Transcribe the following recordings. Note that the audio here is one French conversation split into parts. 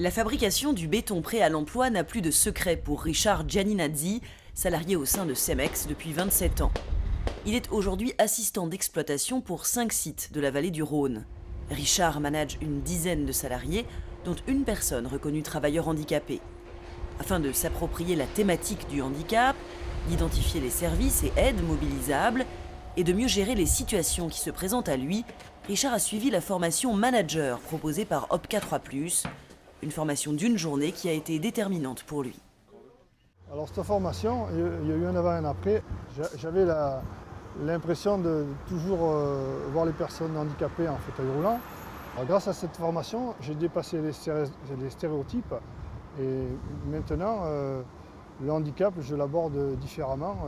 La fabrication du béton prêt à l'emploi n'a plus de secret pour Richard Gianinazzi, salarié au sein de Cemex depuis 27 ans. Il est aujourd'hui assistant d'exploitation pour 5 sites de la vallée du Rhône. Richard manage une dizaine de salariés, dont une personne reconnue travailleur handicapé. Afin de s'approprier la thématique du handicap, d'identifier les services et aides mobilisables et de mieux gérer les situations qui se présentent à lui, Richard a suivi la formation manager proposée par OPCA 3+, une formation d'une journée qui a été déterminante pour lui. Alors cette formation, il y a eu un avant et un après. J'avais l'impression de toujours voir les personnes handicapées en fauteuil roulant. Alors, grâce à cette formation, j'ai dépassé les stéréotypes et maintenant le handicap, je l'aborde différemment.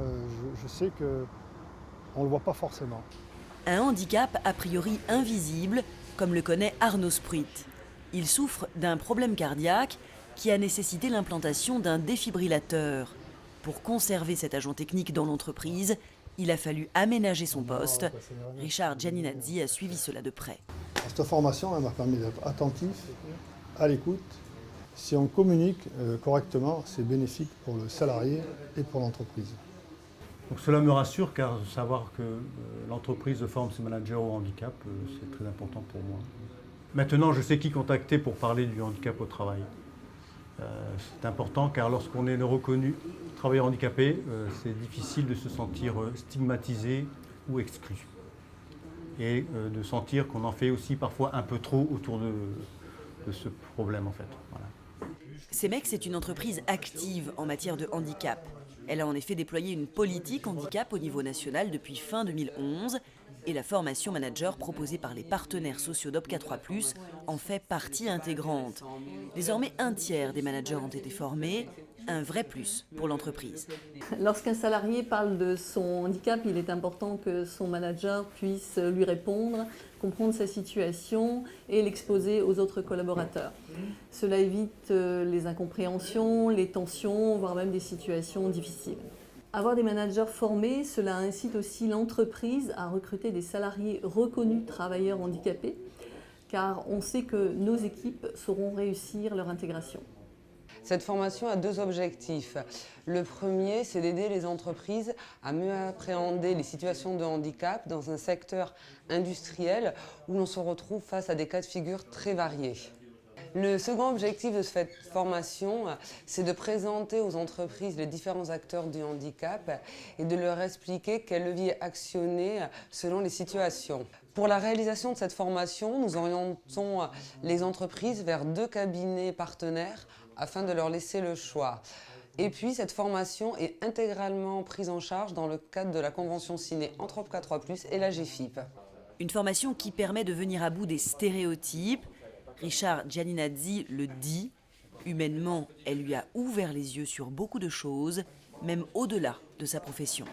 Je sais qu'on ne le voit pas forcément. Un handicap a priori invisible, comme le connaît Arnaud Spruit. Il souffre d'un problème cardiaque qui a nécessité l'implantation d'un défibrillateur. Pour conserver cet agent technique dans l'entreprise, il a fallu aménager son poste. Richard Gianinazzi a suivi cela de près. Cette formation elle m'a permis d'être attentif, à l'écoute. Si on communique correctement, c'est bénéfique pour le salarié et pour l'entreprise. Donc cela me rassure car savoir que l'entreprise forme ses managers au handicap, c'est très important pour moi. Maintenant, je sais qui contacter pour parler du handicap au travail. C'est important car lorsqu'on est reconnu travailleur handicapé, c'est difficile de se sentir stigmatisé ou exclu. Et de sentir qu'on en fait aussi parfois un peu trop autour de ce problème en fait. Voilà. Cemex est une entreprise active en matière de handicap. Elle a en effet déployé une politique handicap au niveau national depuis fin 2011 et la formation manager proposée par les partenaires sociaux d'OPCA 3+, en fait partie intégrante. Désormais, un tiers des managers ont été formés, un vrai plus pour l'entreprise. Lorsqu'un salarié parle de son handicap, il est important que son manager puisse lui répondre, comprendre sa situation et l'exposer aux autres collaborateurs. Cela évite les incompréhensions, les tensions, voire même des situations difficiles. Avoir des managers formés, cela incite aussi l'entreprise à recruter des salariés reconnus travailleurs handicapés, car on sait que nos équipes sauront réussir leur intégration. Cette formation a deux objectifs. Le premier, c'est d'aider les entreprises à mieux appréhender les situations de handicap dans un secteur industriel où l'on se retrouve face à des cas de figure très variés. Le second objectif de cette formation, c'est de présenter aux entreprises les différents acteurs du handicap et de leur expliquer quels leviers actionner selon les situations. Pour la réalisation de cette formation, nous orientons les entreprises vers 2 cabinets partenaires afin de leur laisser le choix. Et puis, cette formation est intégralement prise en charge dans le cadre de la convention signée entre OPCA 3+, et la GFIP. Une formation qui permet de venir à bout des stéréotypes. Richard Gianinazzi le dit, humainement, elle lui a ouvert les yeux sur beaucoup de choses, même au-delà de sa profession.